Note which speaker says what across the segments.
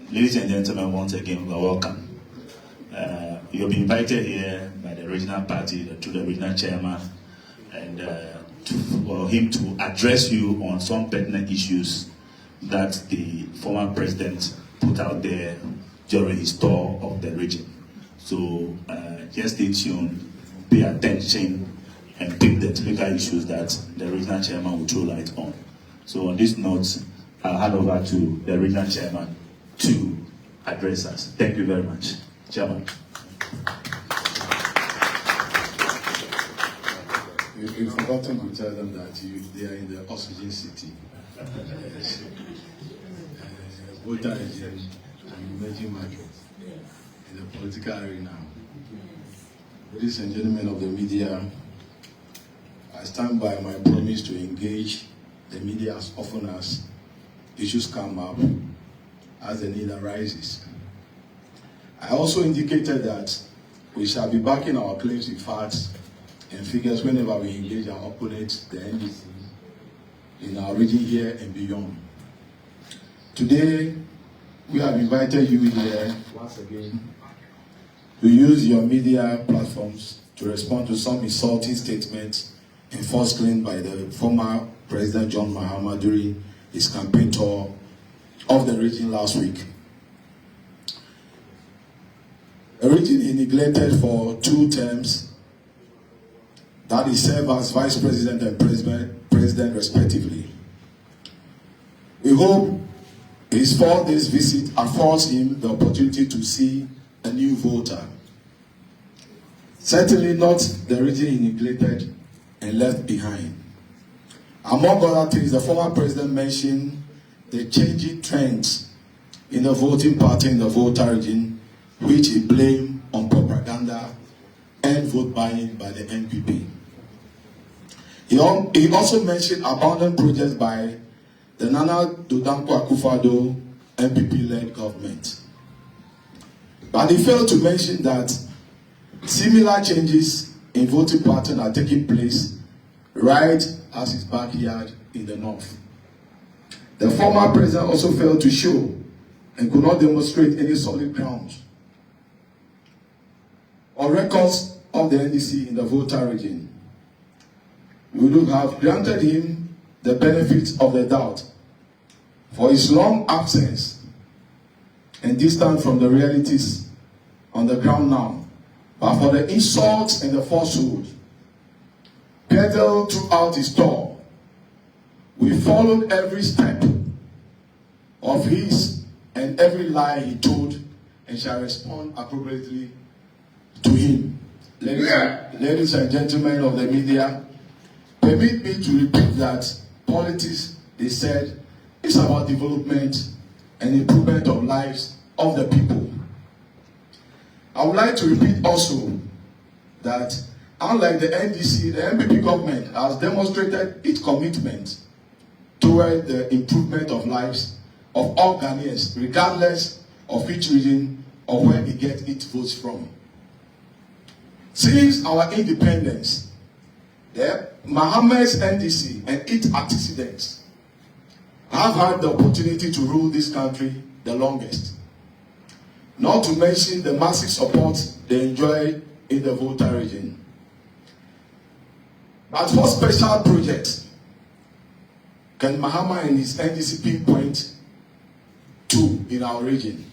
Speaker 1: Ladies and gentlemen, once again, we are welcome. You'll be invited here by the regional party, to the regional chairman, and for him to address you on some pertinent issues that the former president put out there during his tour of the region. So just stay tuned, pay attention, and pick the typical issues that the regional chairman will throw light on. So on this note, I'll hand over to the regional chairman to address us. Thank you very much. Chairman.
Speaker 2: You've forgotten to tell them that they are in the oxygen city. Volta Region, an emerging market in the political arena. Ladies and gentlemen of the media, I stand by my promise to engage the media as often as issues come up, as the need arises. I also indicated that we shall be backing our claims with facts and figures whenever we engage our opponents, the NDC, in our region here and beyond. Today, we have invited you here once again to use your media platforms to respond to some insulting statements and false claims by the former President John Mahama during his campaign tour of the region last week. A region he neglected for 2 terms, that he served as Vice President and President respectively. We hope his 4 days visit affords him the opportunity to see a new voter. Certainly not the region he neglected and left behind. Among other things, the former president mentioned the changing trends in the voting pattern in the Volta region, which he blamed on propaganda and vote buying by the NPP. He also mentioned abandoned projects by the Nana Dodamko Akufo-Addo NPP-led government. But he failed to mention that similar changes in voting pattern are taking place right as his backyard in the north. The former president also failed to show and could not demonstrate any solid grounds or records of the NDC in the Volta region. We would have granted him the benefit of the doubt for his long absence and distance from the realities on the ground now, but for the insults and the falsehood peddled throughout his tour. We followed every step of his and every lie he told and shall respond appropriately to him. Ladies and gentlemen of the media, permit me to repeat that politics, they said, is about development and improvement of lives of the people. I would like to repeat also that unlike the NDC, the MPP government has demonstrated its commitment toward the improvement of lives of all Ghanaians, regardless of which region or where they get its votes from. Since our independence, the Mahama's NDC and its antecedents have had the opportunity to rule this country the longest. Not to mention the massive support they enjoy in the Volta region. But what special projects can Mahama and his NDC pinpoint to in our region?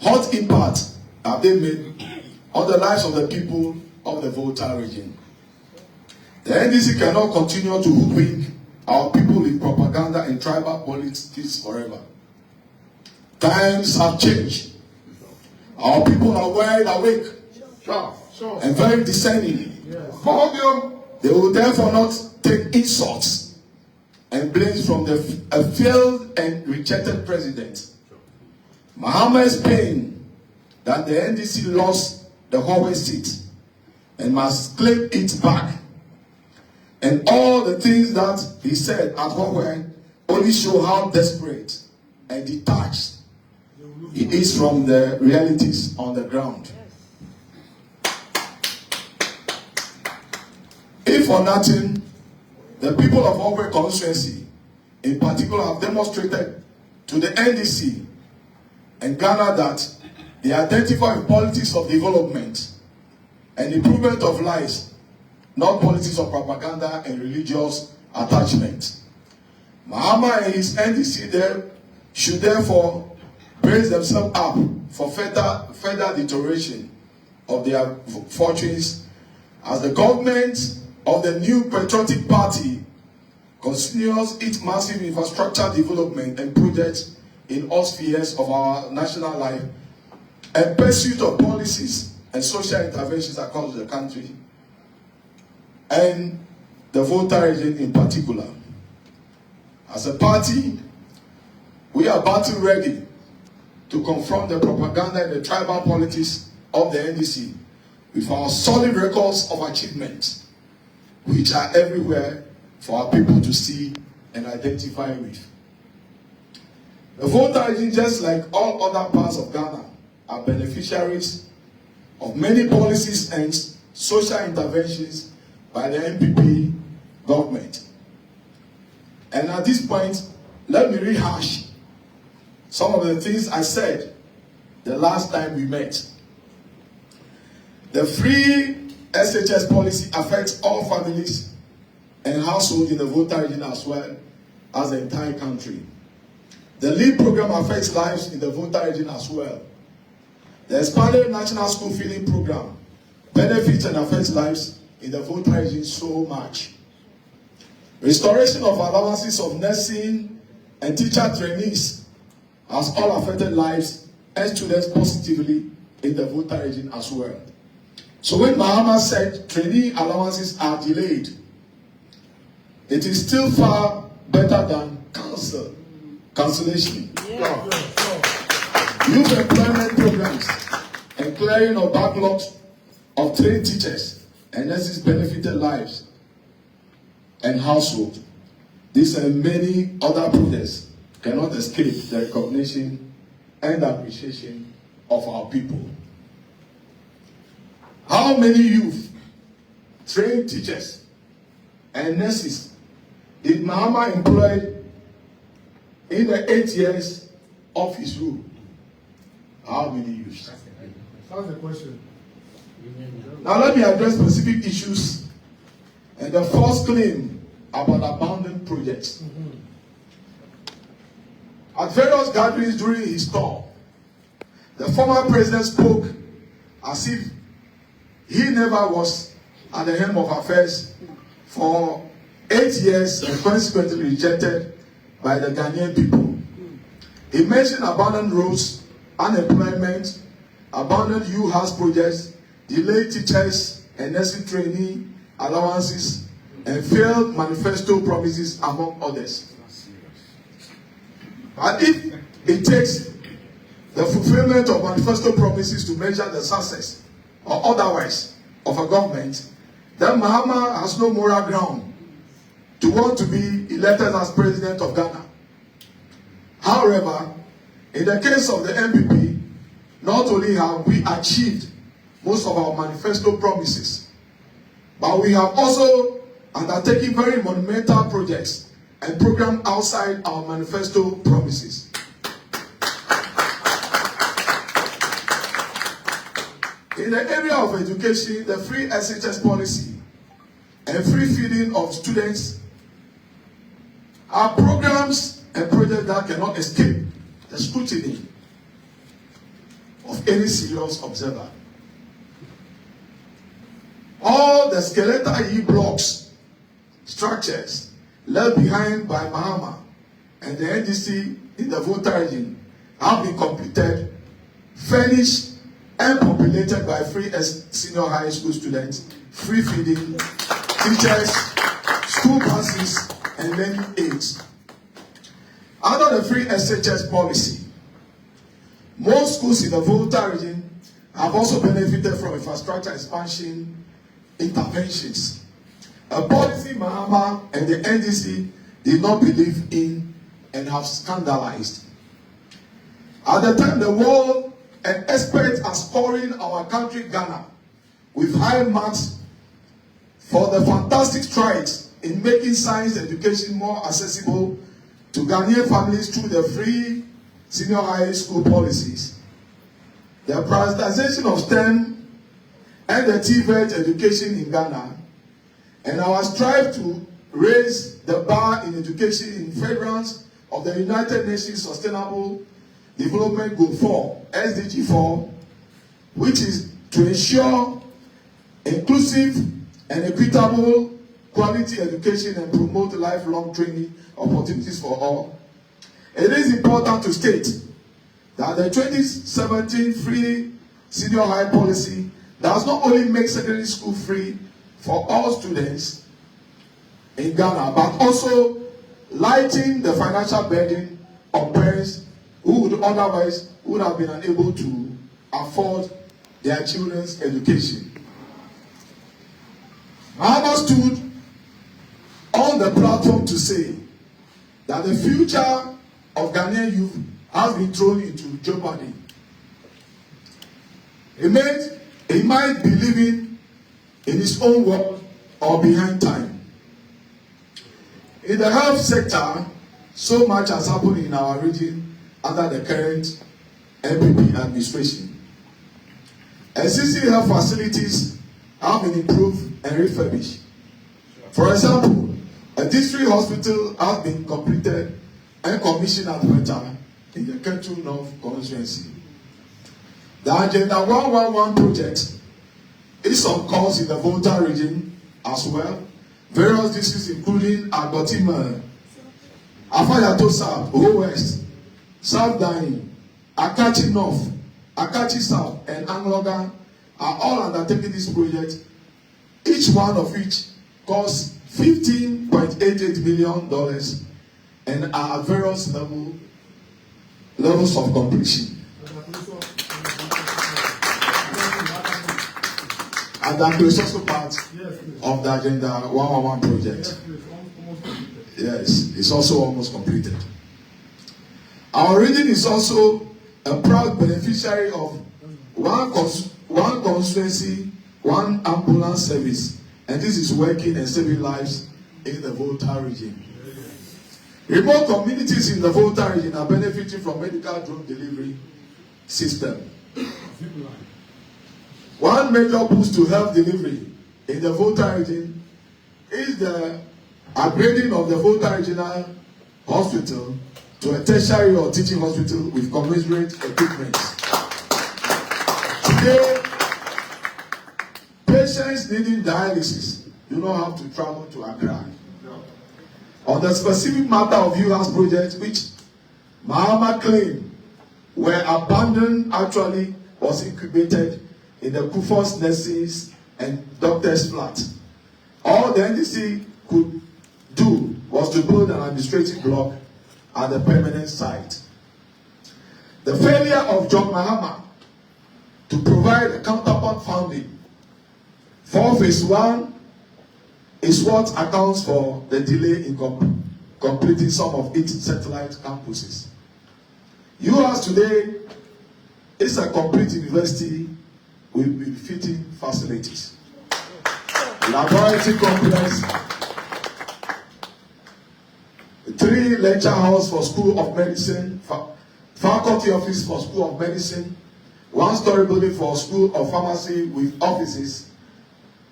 Speaker 2: What impact have they made on the lives of the people of the Volta region? The NDC cannot continue to hoodwink our people with propaganda and tribal politics forever. Times have changed. Our people are wide awake and very discerning. They will therefore not take insults and blames from a failed and rejected president. Mahama is pain that the NDC lost the Huawei seat and must claim it back. And all the things that he said at Huawei only show how desperate and detached he is from the realities on the ground. If for nothing, the people of Huawei constituency in particular have demonstrated to the NDC and Ghana that they identify politics of development and improvement of lives, not politics of propaganda and religious attachment. Mahama and his NDC there should therefore brace themselves up for further deterioration of their fortunes as the government of the new patriotic party continues its massive infrastructure development and projects in all spheres of our national life and pursuit of policies and social interventions across the country and the Volta region in particular. As a party, we are battle ready to confront the propaganda and the tribal politics of the NDC with our solid records of achievement, which are everywhere for our people to see and identify with. The Volta region, just like all other parts of Ghana, are beneficiaries of many policies and social interventions by the NPP government. And at this point, let me rehash some of the things I said the last time we met. The free SHS policy affects all families and households in the Volta region as well as the entire country. The LEAD program affects lives in the Volta region as well. The expanded National School Feeding Program benefits and affects lives in the Volta region so much. Restoration of allowances of nursing and teacher trainees has all affected lives and students positively in the Volta region as well. So when Mahama said trainee allowances are delayed, it is still far better than cancellation. Yeah. Youth employment programs and clearing of backlogs of trained teachers and nurses benefited lives and households. These and many other projects cannot escape the recognition and appreciation of our people. How many youth, trained teachers, and nurses did Mahama employ in the 8 years of his rule? How many youths?
Speaker 3: That's the question.
Speaker 2: Now let me address specific issues and the false claim about abandoned projects. At various gatherings during his talk, the former president spoke as if he never was at the helm of affairs for 8 years and consequently rejected by the Ghanaian people. He mentioned abandoned roads, unemployment, abandoned youth house projects, delayed teachers and nursing trainee allowances, and failed manifesto promises, among others. But if it takes the fulfillment of manifesto promises to measure the success or otherwise of a government, then Mahama has no moral ground to want to be elected as president of Ghana. However, in the case of the MPP, not only have we achieved most of our manifesto promises, but we have also undertaken very monumental projects and programs outside our manifesto promises. In the area of education, the free SHS policy and free feeding of students are programs and projects that cannot escape the scrutiny of any serious observer. All the skeletal E-blocks structures left behind by Mahama and the NDC in the Volta region have been completed, furnished, and populated by free senior high school students, free feeding, teachers, school buses, and learning aids. Under the free SHS policy, most schools in the Volta region have also benefited from infrastructure expansion interventions, a policy Mahama and the NDC did not believe in and have scandalized. At the time, the world and experts are scoring our country, Ghana, with high marks for the fantastic strides in making science education more accessible to Ghanaian families through the free senior high school policies, the prioritization of STEM and the TVET education in Ghana, and our strive to raise the bar in education in furtherance of the United Nations Sustainable Development Goal 4, SDG 4, which is to ensure inclusive and equitable quality education and promote lifelong training opportunities for all. It is important to state that the 2017 free senior high policy does not only make secondary school free for all students in Ghana, but also lighten the financial burden on parents who would otherwise would have been unable to afford their children's education. Mahama stood on the platform to say that the future of Ghanaian youth has been thrown into jeopardy. He might be living in his own world or behind time. In the health sector, so much has happened in our region under the current MPP administration. Existing health facilities have been improved and refurbished. For example, a district hospital has been completed and commissioned at Keta in the Keta North constituency. The Agenda 111 project is on course in the Volta Region as well. Various districts including Advertisement, Afayato South, O West, South Dine, Akachi North, Akachi South, and Angloga are all undertaking this project, each one of which costs $15.88 million and are at various levels of completion. And that is also part of the Agenda 111 project. Yes, it's also almost completed. Our region is also a proud beneficiary of one constituency, one ambulance service, and this is working and saving lives in the Volta region. Remote communities in the Volta region are benefiting from medical drone delivery system. One major boost to health delivery in the Volta region is the upgrading of the Volta Regional Hospital to a tertiary or teaching hospital with commensurate equipment. Today, patients needing dialysis do not have to travel to Accra. On the specific matter of UHAS project, which Mahama claimed were abandoned, actually was incubated in the Kufos nurses and doctors' flat. All the NDC could do was to build an administrative block at the permanent site. The failure of John Mahama to provide a counterpart funding for phase 1 is what accounts for the delay in completing some of its satellite campuses. UHAS today is a complete university with befitting facilities. Laboratory complex, 3 lecture halls for School of Medicine, faculty office for School of Medicine, 1-story building for School of Pharmacy with offices,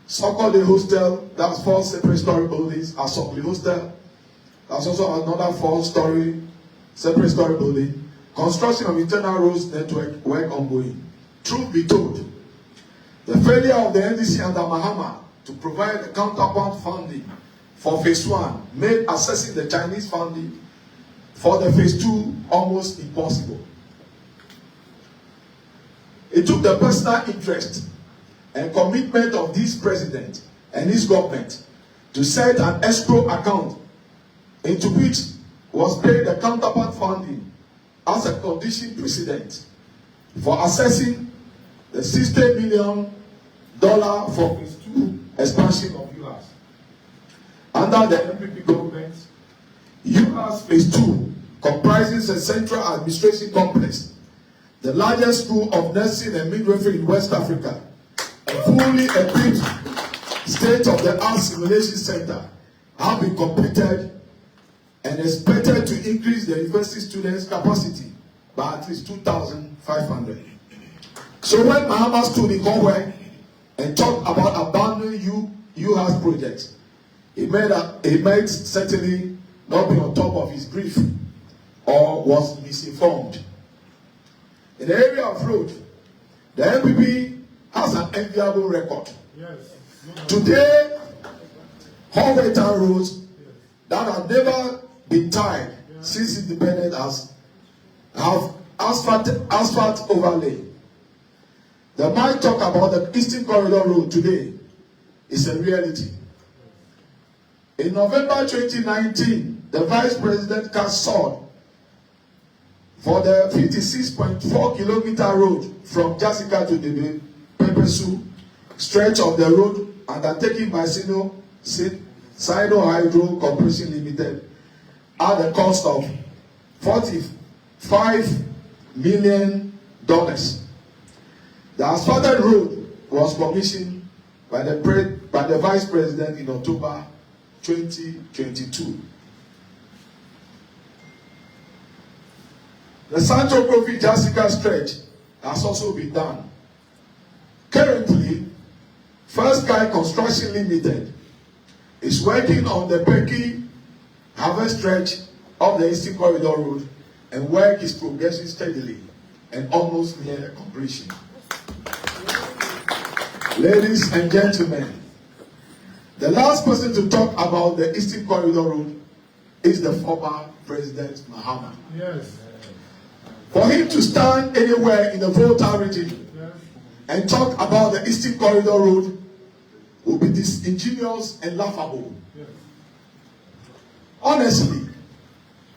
Speaker 2: Sokode Hostel, that's 4 separate story buildings, Assembly Hostel, that's also another 4-story separate story building, construction of internal roads network work ongoing. Truth be told, the failure of the NDC under Mahama to provide a counterpart funding for phase 1 made accessing the Chinese funding for the phase 2 almost impossible. It took the personal interest and commitment of this president and his government to set an escrow account into which was paid the counterpart funding as a condition precedent for accessing the $60 million for phase 2 expansion of UHAS. Under the MPP government, UHAS phase 2 comprises a central administration complex, the largest school of nursing and midwifery in West Africa, a fully equipped state-of-the-art simulation center have been completed and expected to increase the university students' capacity by at least 2,500. So when Mahama stood in Conway and talked about abandoning U-House projects, he might certainly not be on top of his brief or was misinformed. In the area of road, the NPP has an enviable record.
Speaker 3: Yes.
Speaker 2: Today, Conway town roads that have never been tied since independence have asphalt overlay. The might talk about the Eastern Corridor Road today is a reality. In November 2019, the Vice President cast sword for the 56.4 kilometer road from Jessica to the Pepesu stretch of the road undertaken by Sino Hydro Corporation Limited at the cost of $45 million. The asphalted road was commissioned by the Vice President in October 2022. The Santo Kofi Jessica stretch has also been done. Currently, First Sky Construction Limited is working on the Peki Harvest stretch of the Eastern Corridor Road, and work is progressing steadily and almost near completion. Ladies and gentlemen, the last person to talk about the Eastern Corridor Road is the former President Mahama.
Speaker 3: Yes.
Speaker 2: For him to stand anywhere in the Volta Region and talk about the Eastern Corridor Road will be disingenuous and laughable.
Speaker 3: Yes.
Speaker 2: Honestly,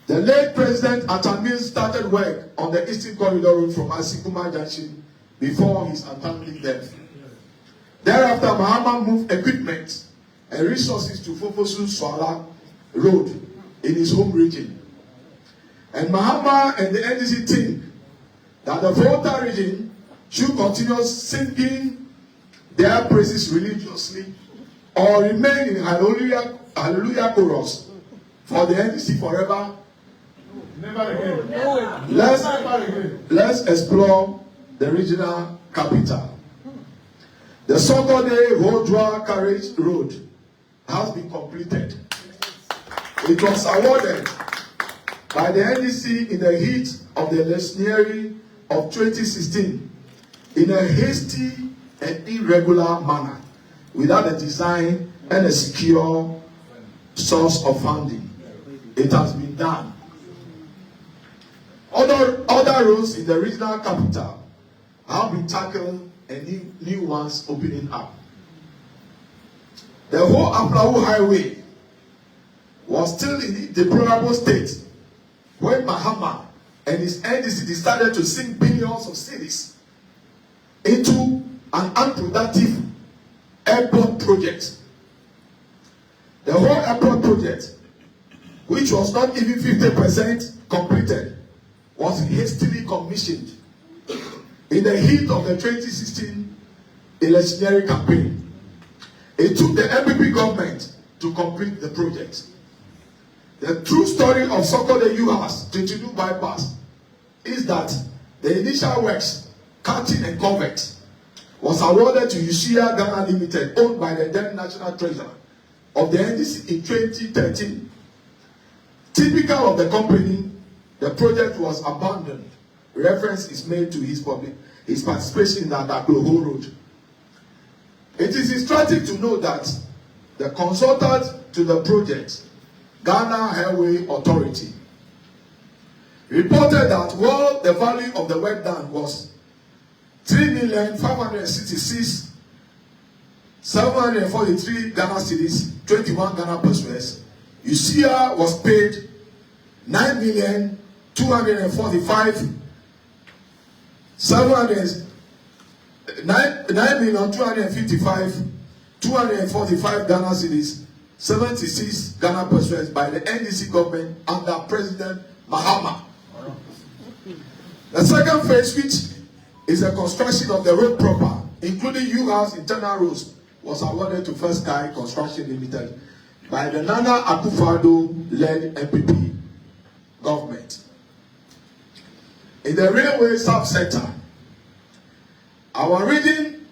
Speaker 2: the late President Atamil started work on the Eastern Corridor Road from Asikuma Junction before his untimely death. Thereafter, Mahama moved equipment and resources to Fofosu Swala Road in his home region. And Mahama and the NDC think that the Volta region should continue singing their praises religiously or remain in Hallelujah chorus for the NDC forever.
Speaker 3: Never again.
Speaker 2: Let's explore the regional capital. The Sokode Rodwa Carriage Road has been completed. It was awarded by the NDC in the heat of the electioneering of 2016 in a hasty and irregular manner without a design and a secure source of funding. It has been done. Other roads in the regional capital have been tackled and new ones opening up. The whole Aplawu Highway was still in a deplorable state when Mahama and his NDC decided to sink billions of cedis into an unproductive airport project. The whole airport project, which was not even 50% completed, was hastily commissioned in the heat of the 2016 electioneering campaign. It took the MPP government to complete the project. The true story of Sokode U-House to Chidu bypass is that the initial works, cutting and covert, was awarded to Ushia Ghana Limited, owned by the then National Treasurer of the NDC in 2013. Typical of the company, the project was abandoned. Reference is made to his participation in the Adakloho Road. It is instructive to know that the consultant to the project, Ghana Highway Authority, reported that while the value of the work done was 3,566,743 Ghana cedis, 21 Ghana pesos, UCA was paid 9,245,245 Ghana cedis, 76 Ghana pesos by the NDC government under President Mahama. The second phase, which is the construction of the road proper, including U-House internal roads, was awarded to First Sky Construction Limited by the Nana Akufo-Addo led MPP government. in the railway subsector. Our region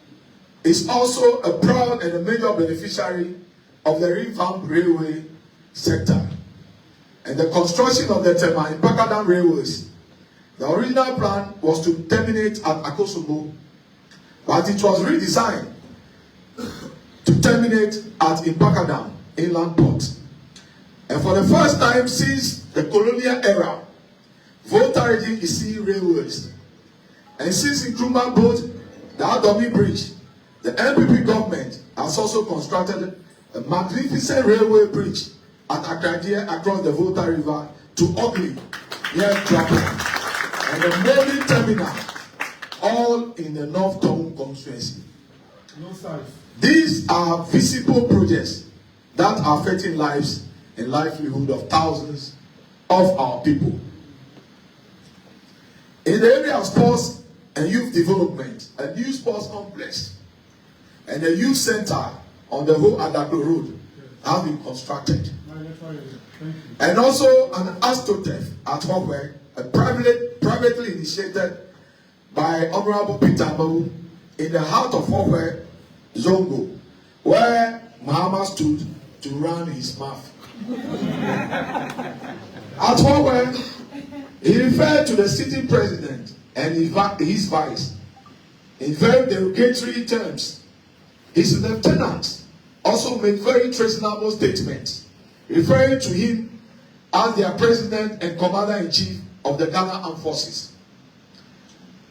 Speaker 2: is also a proud and a major beneficiary of the revamped railway sector and the construction of the Tema and Pakadam railways. The original plan was to terminate at Akosombo, but it was redesigned to terminate at Impakadam inland port. And for the first time since the colonial era, Volta Region is seeing railways. And since Nkrumah built the Adomi Bridge, the NPP government has also constructed a magnificent railway bridge at Akradia across the Volta River to Ugly, near Japan, and the Moli Terminal, all in the North Town constituency.
Speaker 3: No size.
Speaker 2: These are visible projects that are affecting lives and livelihood of thousands of our people. In the area of sports and youth development, a new sports complex and a youth center on the whole Adagbo Road have been constructed. And also an AstroTurf at Hogwe, a privately initiated by Honorable Peter Mawu in the heart of Hogwe, Zongo, where Mahama stood to run his mouth. At Hogwe, he referred to the sitting president and his vice in very derogatory terms. His lieutenants also made very treasonable statements, referring to him as their president and commander-in-chief of the Ghana Armed Forces.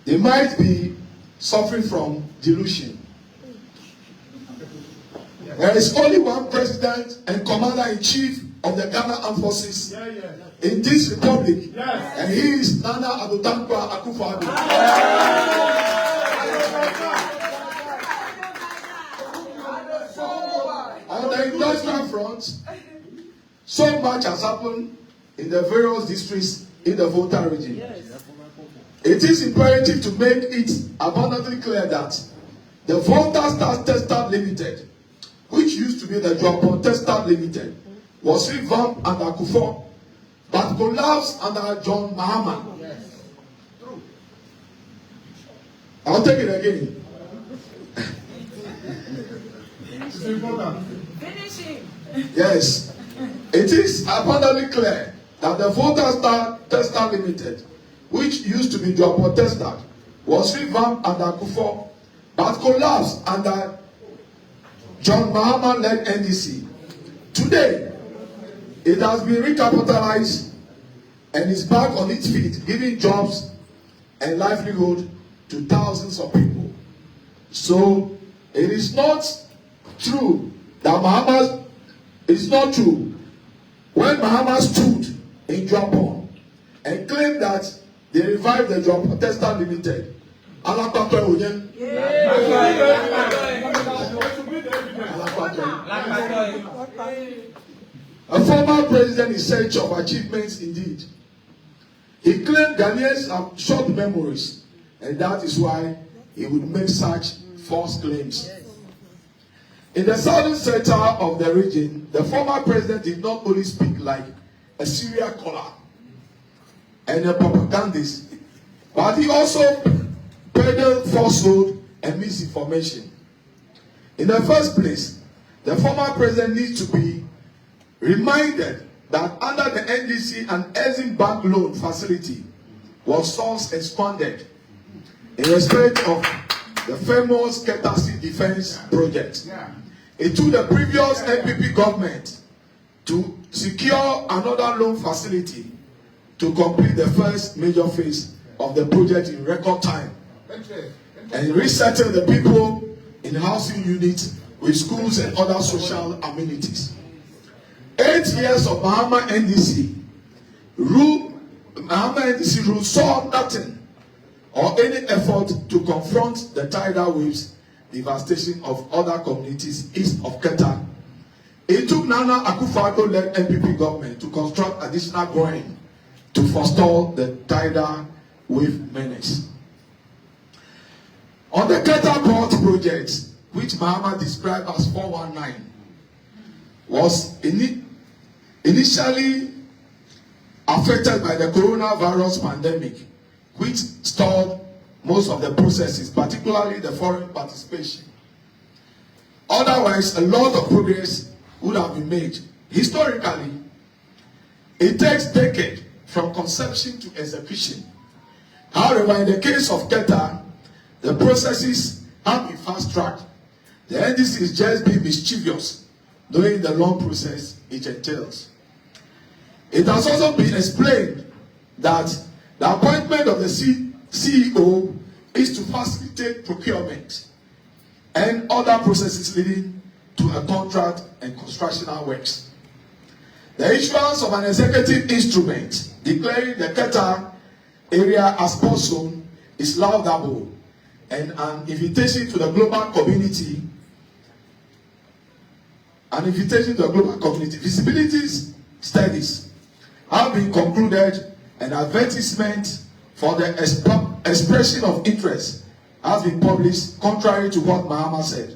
Speaker 2: They might be suffering from delusion. There is only one president and commander-in-chief of the Ghana Armed Forces in this republic, and he is Nana Addo Dankwa Akufo-Addo. On the industrial front, so much has happened in the various districts in the Volta region. It is imperative to make it abundantly clear that the Volta Star Tester Limited, which used to be the Joapon Tester Limited, was revamped under Akufo, but collapsed under John Mahama. I'll take it again.
Speaker 3: It's important.
Speaker 4: Finishing.
Speaker 2: Yes. It is abundantly clear that the Volta Star Tester Limited, which used to be Joapon Tester, was revamped under Akufo, but collapsed under John Mahama-led NDC. Today, it has been recapitalized and is back on its feet, giving jobs and livelihood to thousands of people. So, it is not true that Mahama, it's not true. When Mahama stood in Joapon and claimed that they revived the Joapon Tester Limited, a former president in search of achievements indeed. He claimed Ghanaians have short memories, and that is why he would make such false claims. In the southern sector of the region, the former president did not only speak like a serial caller and a propagandist, but he also peddled falsehood and misinformation. In the first place, the former president needs to be reminded that under the NDC an Exim Bank loan facility was sourced and squandered in respect of the famous Keta defense project. It took the previous NPP government to secure another loan facility to complete the first major phase of the project in record time and resettle the people in housing units with schools and other social amenities. 8 years of Mahama NDC rule saw nothing or any effort to confront the tidal waves devastation of other communities east of Keta. It took Nana Akufo-Addo-led NPP government to construct additional groyne to forestall the tidal wave menace. On the Keta port project, which Mahama described as 419, was initially affected by the coronavirus pandemic, which stalled most of the processes, particularly the foreign participation. Otherwise, a lot of progress would have been made. Historically, it takes decades from conception to execution. However, in the case of Keta, the processes have been fast-tracked. The NDC is just being mischievous, knowing the long process it entails. It has also been explained that the appointment of the CEO is to facilitate procurement and other processes leading to a contract and constructional works. The issuance of an executive instrument declaring the Keta area as port zone is laudable, and an invitation to the global community. Visibility studies have been concluded, and advertisement for the expression of interest has been published, contrary to what Mahama said.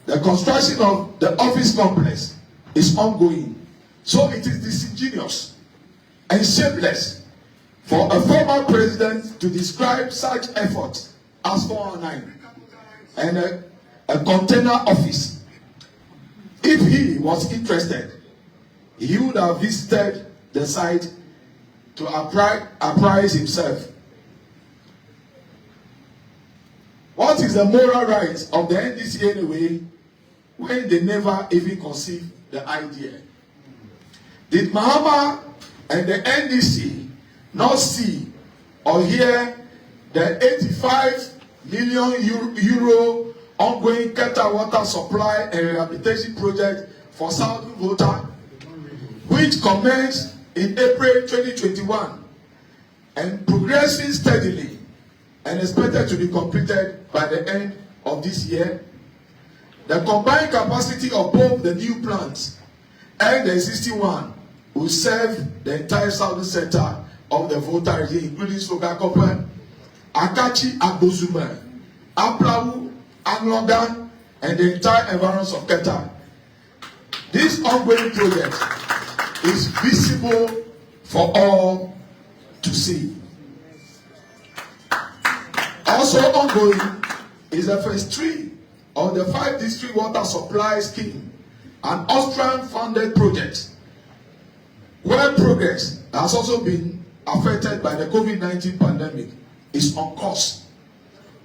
Speaker 2: The construction of the office complex is ongoing, so it is disingenuous and shapeless for a former president to describe such efforts as 409 and a container office. If he was interested, he would have visited the site to apprise himself. What is the moral right of the NDC anyway, when they never even conceived the idea? Did Mahama and the NDC not see or hear the 85 million euro ongoing Keta water supply and rehabilitation project for Southern Volta, which commenced in April 2021 and progressing steadily and expected to be completed by the end of this year? The combined capacity of both the new plants and the existing one will serve the entire southern center of the Volta region, including Sogakope, Akachi, Agbozuma, Aplawu, Anglogan, and the entire environs of Keta. This ongoing project is visible for all to see. Also ongoing is the phase 3 of the 5 district water supply scheme, an Austrian-funded project where progress has also been affected by the COVID-19 pandemic is on course.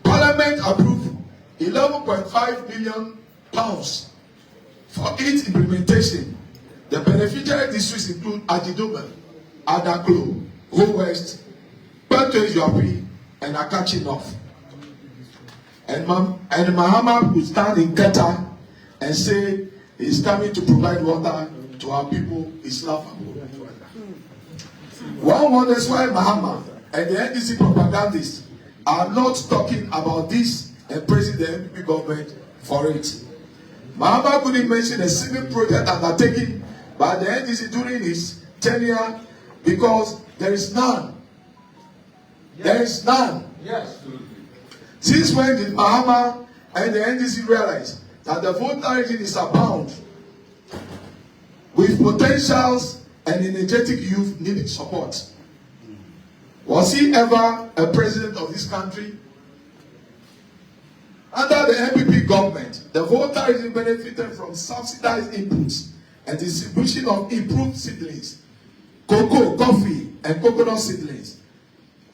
Speaker 2: Parliament approved £11.5 billion for its implementation. The beneficiary districts include Ajidome, Adaklo, Ho West, Peto Ejuapi, and Akachi North. And Mahama will stand in Keta and say he is coming to provide water to our people. Is laughable. One wonders why Mahama and the NDC propagandists are not talking about this and praising the NPP government for it. Mahama couldn't mention a single project undertaken by the NDC during his tenure because there is none. Yes. There is none. Yes. Since when did Mahama and the NDC realize that the Volta region is abound with potentials and energetic youth needing support? Was he ever a president of this country? Under the NPP government, the Volta region benefited from subsidized inputs and distribution of improved seedlings, cocoa, coffee, and coconut seedlings,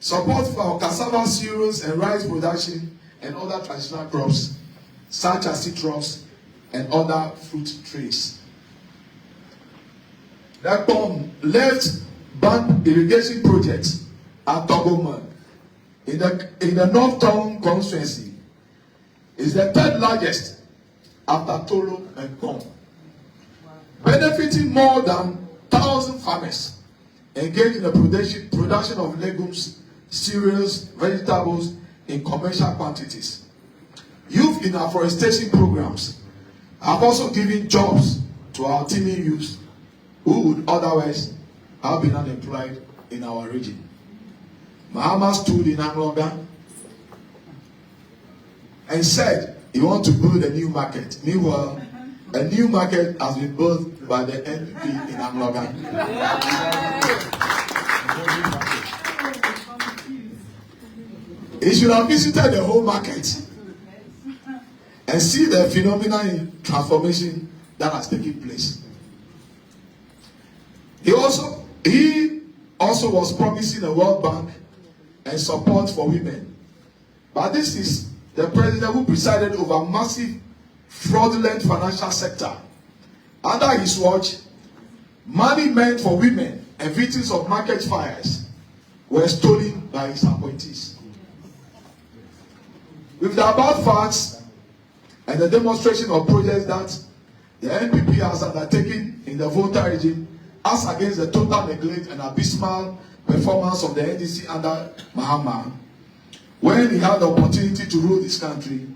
Speaker 2: support for cassava, cereals, and rice production, and other traditional crops, such as citrus and other fruit trees. The left bank irrigation project at Togoma in the North Town constituency is the third largest after Tolo and Kom, benefiting more than 1,000 farmers engaged in the production of legumes, cereals, vegetables in commercial quantities. Youth in afforestation programs have also given jobs to our teeming youth who would otherwise have been unemployed in our region. Mahama stood in Angloga and said he wants to build a new market. Meanwhile, a new market has been built by the NPP in Angloga. He should have visited the whole market and see the phenomenal transformation that has taken place. He also was promising a World Bank and support for women. But this is the president who presided over massive fraudulent financial sector. Under his watch, money meant for women and victims of market fires were stolen by his appointees. With the above facts and the demonstration of projects that the NPP has undertaken in the Volta Region as against the total neglect and abysmal performance of the NDC under Mahama, when he had the opportunity to rule this country,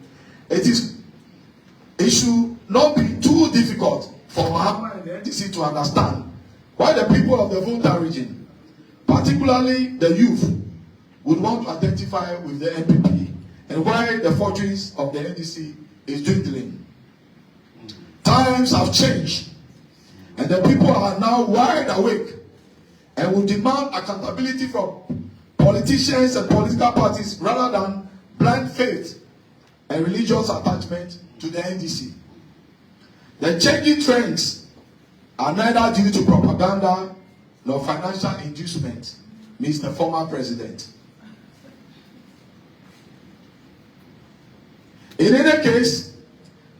Speaker 2: it should not be too difficult for Mahama and the NDC to understand why the people of the Volta Region, particularly the youth, would want to identify with the NPP and why the fortunes of the NDC is dwindling. Times have changed, and the people are now wide awake and will demand accountability from politicians and political parties rather than blind faith and religious attachment to the NDC. The changing trends are neither due to propaganda nor financial inducement, means the former president. In any case,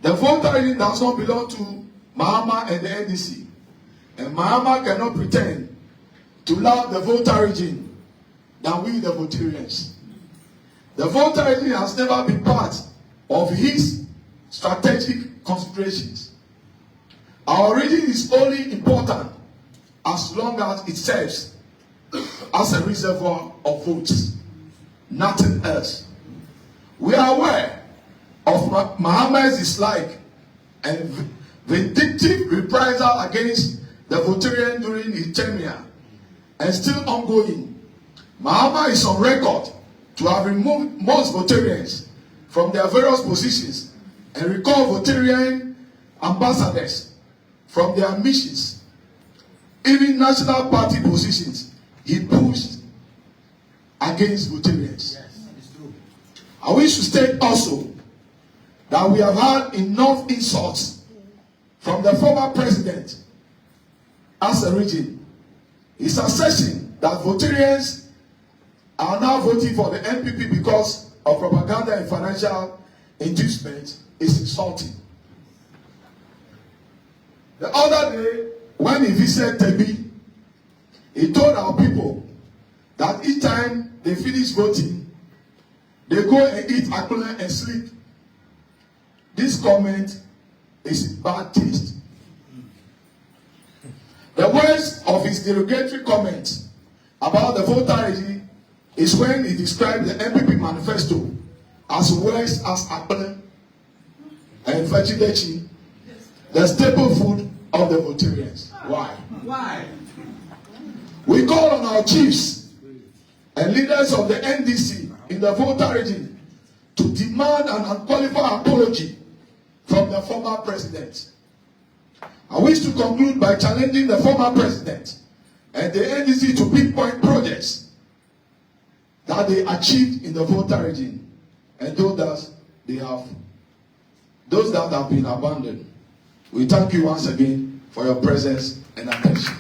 Speaker 2: the Volta Region does not belong to Mahama and the NDC, and Mahama cannot pretend to love the Volta Region than we the Voltarians. The Volta Region has never been part of his strategic considerations. Our region is only important as long as it serves as a reservoir of votes, nothing else. We are aware of Mahama's dislike and vindictive reprisal against the Voltarian during his tenure, and still ongoing. Mahama is on record to have removed most Voltarians from their various positions and recalled Voltarian ambassadors from their missions. Even national party positions he pushed against Voltarians. Yes, it's true. I wish to state also that we have had enough insults from the former president as a region. His assertion that Voltarians are now voting for the NPP because of propaganda and financial inducement is insulting. The other day, when he visited Tebi, he told our people that each time they finish voting, they go and eat akula and sleep. This comment is in bad taste. The worst of his derogatory comment about the Volta Region is when he described the NPP manifesto as worse as akula and vechidechi, the staple food of the Voltarians. Why?
Speaker 4: Why?
Speaker 2: We call on our chiefs and leaders of the NDC in the Volta Region to demand an unqualified apology from the former president. I wish to conclude by challenging the former president and the NDC to pinpoint projects that they achieved in the Volta Region and those that have been abandoned. We thank you once again for your presence and attention.